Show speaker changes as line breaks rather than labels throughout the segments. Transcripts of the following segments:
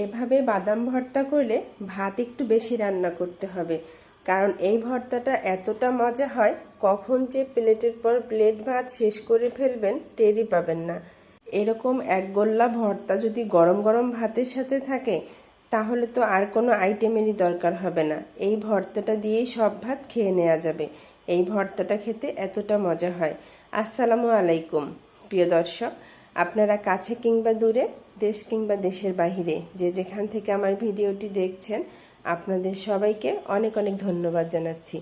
এভাবে বাদাম ভর্তা করলে ভাত একটু বেশি রান্না করতে হবে, কারণ এই ভর্তাটা এতটা মজা হয়, কখন যে প্লেটের পর প্লেট ভাত শেষ করে ফেলবেন টেরই পাবেন না। এরকম এক গোল্লা ভর্তা যদি গরম গরম ভাতের সাথে থাকে তাহলে তো আর কোনো আইটেমেরই দরকার হবে না। এই ভর্তাটা দিয়েই সব ভাত খেয়ে নেওয়া যাবে। এই ভর্তাটা খেতে এতটা মজা হয়। আসসালামু আলাইকুম প্রিয় দর্শক, আপনারা কাছে কিংবা দূরে, দেশ কিংবা দেশের বাহিরে যে যেখান থেকে আমার ভিডিওটি দেখছেন, আপনাদের সবাইকে অনেক অনেক ধন্যবাদ জানাচ্ছি।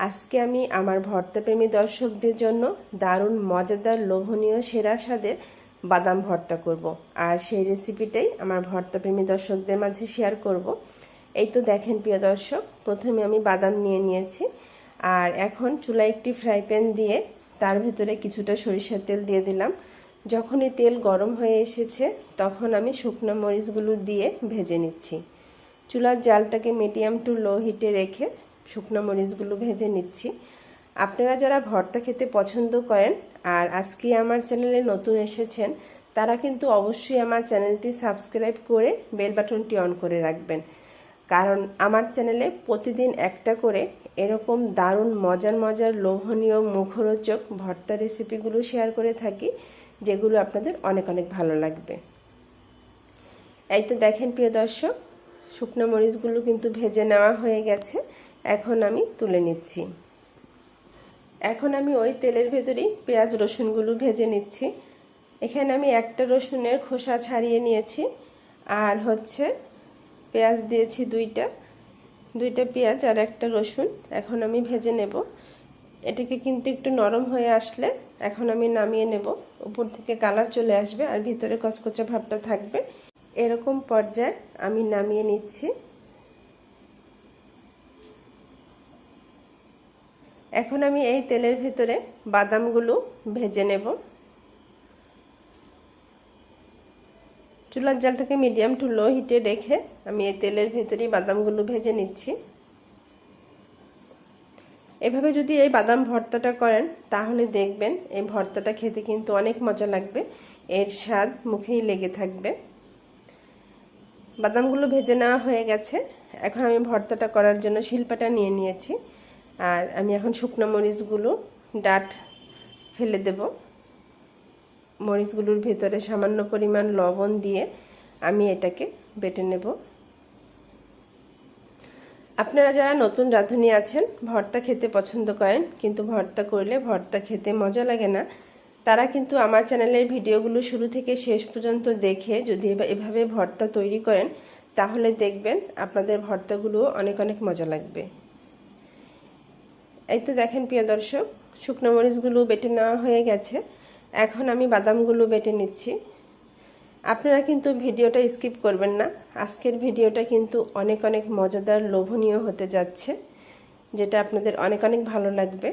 আজকে আমি আমার ভর্তাপ্রেমী দর্শকদের জন্য দারুণ মজাদার লোভনীয় সেরা স্বাদের বাদাম ভর্তা করব, আর সেই রেসিপিটাই আমার ভর্তাপ্রেমী দর্শকদের মাঝে শেয়ার করব। এই তো দেখেন প্রিয় দর্শক, প্রথমে আমি বাদাম নিয়ে নিয়েছি, আর এখন চুলায় একটি ফ্রাই প্যান দিয়ে তার ভেতরে কিছুটা সরিষার তেল দিয়ে দিলাম। যখনই তেল গরম হয়ে এসেছে তখন আমি শুকনো মরিচগুলো দিয়ে ভেজে নিচ্ছি। চুলার জালটাকে মিডিয়াম টু লো হিটে রেখে শুকনো মরিচগুলো ভেজে নিচ্ছি। আপনারা যারা ভর্তা খেতে পছন্দ করেন আর আজকে আমার চ্যানেলে নতুন এসেছেন, তারা কিন্তু অবশ্যই আমার চ্যানেলটি সাবস্ক্রাইব করে বেল বাটনটি অন করে রাখবেন, কারণ আমার চ্যানেলে প্রতিদিন একটা করে এরকম দারুণ মজার মজার লোভনীয় মুখরোচক ভর্তা রেসিপিগুলো শেয়ার করে থাকি, যেগুলো আপনাদের অনেক অনেক ভালো লাগবে। এই তো দেখেন প্রিয় দর্শক, শুকনো মরিচগুলো কিন্তু ভেজে নেওয়া হয়ে গেছে। এখন আমি তুলে নিচ্ছি। এখন আমি ওই তেলের ভেতরেই পেঁয়াজ রসুনগুলো ভেজে নিচ্ছি। এখানে আমি একটা রসুনের খোসা ছাড়িয়ে নিয়েছি, আর পেঁয়াজ দিয়েছি দুইটা পেঁয়াজ আর একটা রসুন। এখন আমি ভেজে নেব। এটাকে কিন্তু একটু নরম হয়ে আসলে এখন আমি নামিয়ে নেব। উপর থেকে কালার চলে আসবে আর ভিতরে কচকচা ভাবটা থাকবে। এরকম পর্যায়ে আমি নামিয়ে নিচ্ছি। এখন আমি এই তেলের ভেতরে বাদামগুলো ভেজে নেব। চুলার জালটাকে মিডিয়াম টু লো হিটে রেখে আমি এই তেলের ভেতরেই বাদামগুলো ভেজে নিচ্ছি। এভাবে যদি এই বাদাম ভর্তাটা করেন তাহলে দেখবেন এই ভর্তাটা খেতে কিন্তু অনেক মজা লাগবে, এর স্বাদ মুখেই লেগে থাকবে। বাদামগুলো ভেজে নেওয়া হয়ে গেছে। এখন আমি ভর্তাটা করার জন্য শিলপাটা নিয়ে নিয়েছি, আর আমি এখন শুকনো মরিচগুলো ডাঁট ফেলে দেব। মরিচগুলোর ভেতরে সামান্য পরিমাণ লবণ দিয়ে আমি এটাকে বেটে নেব। আপনারা যারা নতুন রাঁধুনি আছেন, ভর্তা খেতে পছন্দ করেন কিন্তু ভর্তা করলে ভর্তা খেতে মজা লাগে না, তারা কিন্তু আমার চ্যানেলের ভিডিওগুলো শুরু থেকে শেষ পর্যন্ত দেখে যদি এভাবে ভর্তা তৈরি করেন তাহলে দেখবেন আপনাদের ভর্তাগুলো অনেক অনেক মজা লাগবে। এই তো দেখেন প্রিয় দর্শক, শুকনো মরিচগুলো বেটে নেওয়া হয়ে গেছে। এখন আমি বাদামগুলো বেটে নিচ্ছি। আপনারা কিন্তু ভিডিওটা স্কিপ করবেন না। আজকের ভিডিওটা কিন্তু অনেক অনেক মজাদার লোভনীয় হতে যাচ্ছে, যেটা আপনাদের অনেক অনেক ভালো লাগবে।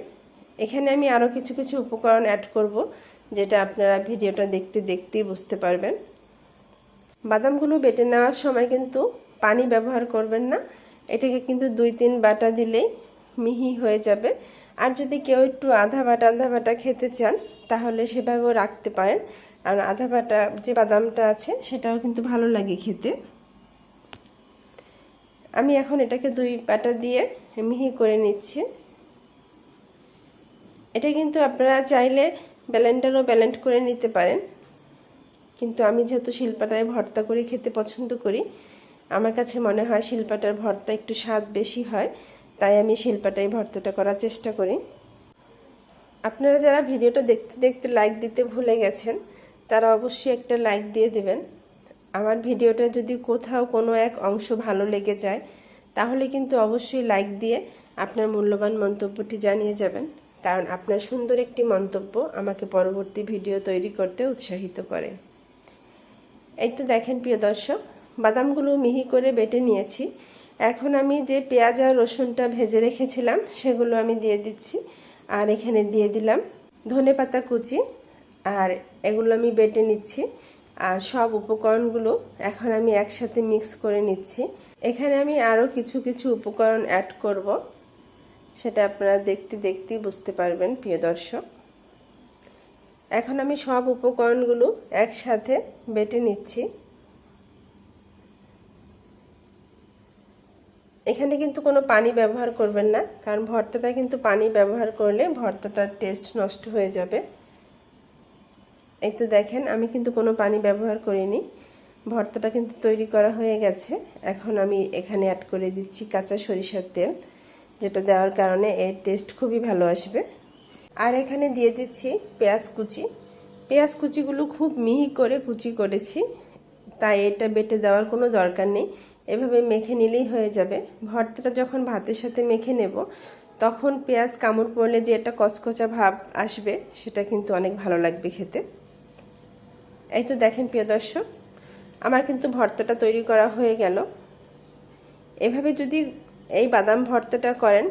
এখানে আমি আরও কিছু কিছু উপকরণ অ্যাড করব, যেটা আপনারা ভিডিওটা দেখতে দেখতেই বুঝতে পারবেন। বাদামগুলো বেটে নেওয়ার সময় কিন্তু পানি ব্যবহার করবেন না। এটাকে কিন্তু 2-3 বাটা দিলেই মিহি হয়ে যাবে। আর যদি কেউ একটু আধা বাটা খেতে চান তাহলে সেভাবেও রাখতে পারেন, আর আধা বাটা যে বাদামটা আছে সেটাও কিন্তু ভালো লাগে খেতে। আমি এখন এটাকে 2 বাটা দিয়ে মিহি করে নিচ্ছি। এটা কিন্তু আপনারা চাইলে ব্লেন্ডারও ব্লেন্ড করে নিতে পারেন, কিন্তু আমি যেহেতু শিলপাটায় ভর্তা করে খেতে পছন্দ করি, আমার কাছে মনে হয় শিলপাটার ভর্তা একটু স্বাদ বেশি হয়, তাই আমি শিলপাটায় ভর্তাটা করার চেষ্টা করি। আপনারা যারা ভিডিওটা দেখতে দেখতে লাইক দিতে ভুলে গেছেন তারা অবশ্যই একটা লাইক দিয়ে দেবেন। আমার ভিডিওটা যদি কোথাও কোনো এক অংশ ভালো লেগে যায় তাহলে কিন্তু অবশ্যই লাইক দিয়ে আপনার মূল্যবান মন্তব্যটি জানিয়ে যাবেন, কারণ আপনার সুন্দর একটি মন্তব্য আমাকে পরবর্তী ভিডিও তৈরি করতে উৎসাহিত করে। এই তো দেখেন প্রিয় দর্শক, বাদামগুলো মিহি করে বেটে নিয়েছি। এখন আমি যে পেঁয়াজ আর রসুনটা ভেজে রেখেছিলাম সেগুলো আমি দিয়ে দিচ্ছি, আর এখানে দিয়ে দিলাম ধনেপাতা কুচি, আর এগুলো আমি বেটে নিচ্ছি। আর সব উপকরণগুলো এখন আমি একসাথে মিক্স করে নিচ্ছি। এখানে আমি আরও কিছু কিছু উপকরণ অ্যাড করব, সেটা আপনারা দেখতে দেখতেই বুঝতে পারবেন প্রিয় দর্শক। এখন আমি সব উপকরণগুলো একসাথে বেটে নিচ্ছি। এখানে কিন্তু কোনো পানি ব্যবহার করবেন না, কারণ ভর্তাটা কিন্তু পানি ব্যবহার করলে ভর্তাটার টেস্ট নষ্ট হয়ে যাবে। এই তো দেখেন, আমি কিন্তু কোনো পানি ব্যবহার করিনি। ভর্তাটা কিন্তু তৈরি করা হয়ে গেছে। এখন আমি এখানে অ্যাড করে দিচ্ছি কাঁচা সরিষার তেল, যেটা দেওয়ার কারণে এর টেস্ট খুবই ভালো আসবে। আর এখানে দিয়ে দিচ্ছি পেঁয়াজ কুচি। পেঁয়াজ কুচিগুলো খুব মিহি করে কুচি করেছি, তাই এটা বেটে দেওয়ার কোনো দরকার নেই, এভাবে মেখে নিলেই হয়ে যাবে। ভর্তাটা যখন ভাতের সাথে মেখে নেব, তখন পেঁয়াজ কামড় পড়লে যে একটা কচকচা ভাব আসবে, সেটা কিন্তু অনেক ভালো লাগবে খেতে। এই তো দেখেন প্রিয় দর্শক, আমার কিন্তু ভর্তাটা তৈরি করা হয়ে গেল। এভাবে যদি এই বাদাম ভর্তাটা করেন,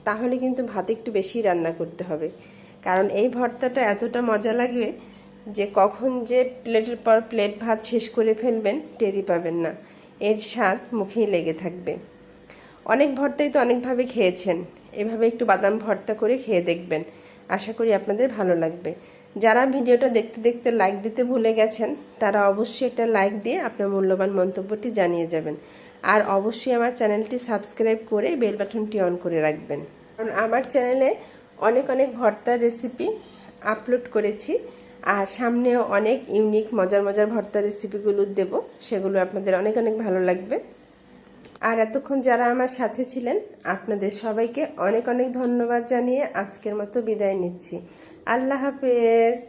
তাহলে কিন্তু ভাত একটু বেশি রান্না করতে হবে, কারণ এই ভর্তাটা এতটা মজা লাগবে যে কখন যে প্লেটের পর প্লেট ভাত শেষ করে ফেলবেন টেরই পাবেন না। এর স্বাদ মুখেই লেগে থাকবে। অনেক ভর্তাই তো অনেকভাবে খেয়েছেন, এভাবে একটু বাদাম ভর্তা করে খেয়ে দেখবেন, আশা করি আপনাদের ভালো লাগবে। যারা ভিডিওটা দেখতে দেখতে লাইক দিতে ভুলে গেছেন, তারা অবশ্যই একটা লাইক দিয়ে আপনার মূল্যবান মন্তব্যটি জানিয়ে যাবেন। আর অবশ্যই আমার চ্যানেলটি সাবস্ক্রাইব করে বেল বাটনটি অন করে রাখবেন, কারণ আমার চ্যানেলে অনেক অনেক ভর্তার রেসিপি আপলোড করেছি। আর সামনেও অনেক ইউনিক মজার মজার ভর্তার রেসিপিগুলো দেব, সেগুলো আপনাদের অনেক অনেক ভালো লাগবে। আর এতক্ষণ যারা আমার সাথে ছিলেন, আপনাদের সবাইকে অনেক অনেক ধন্যবাদ জানিয়ে আজকের মতো বিদায় নিচ্ছি। আল্লাহ হাফেজ।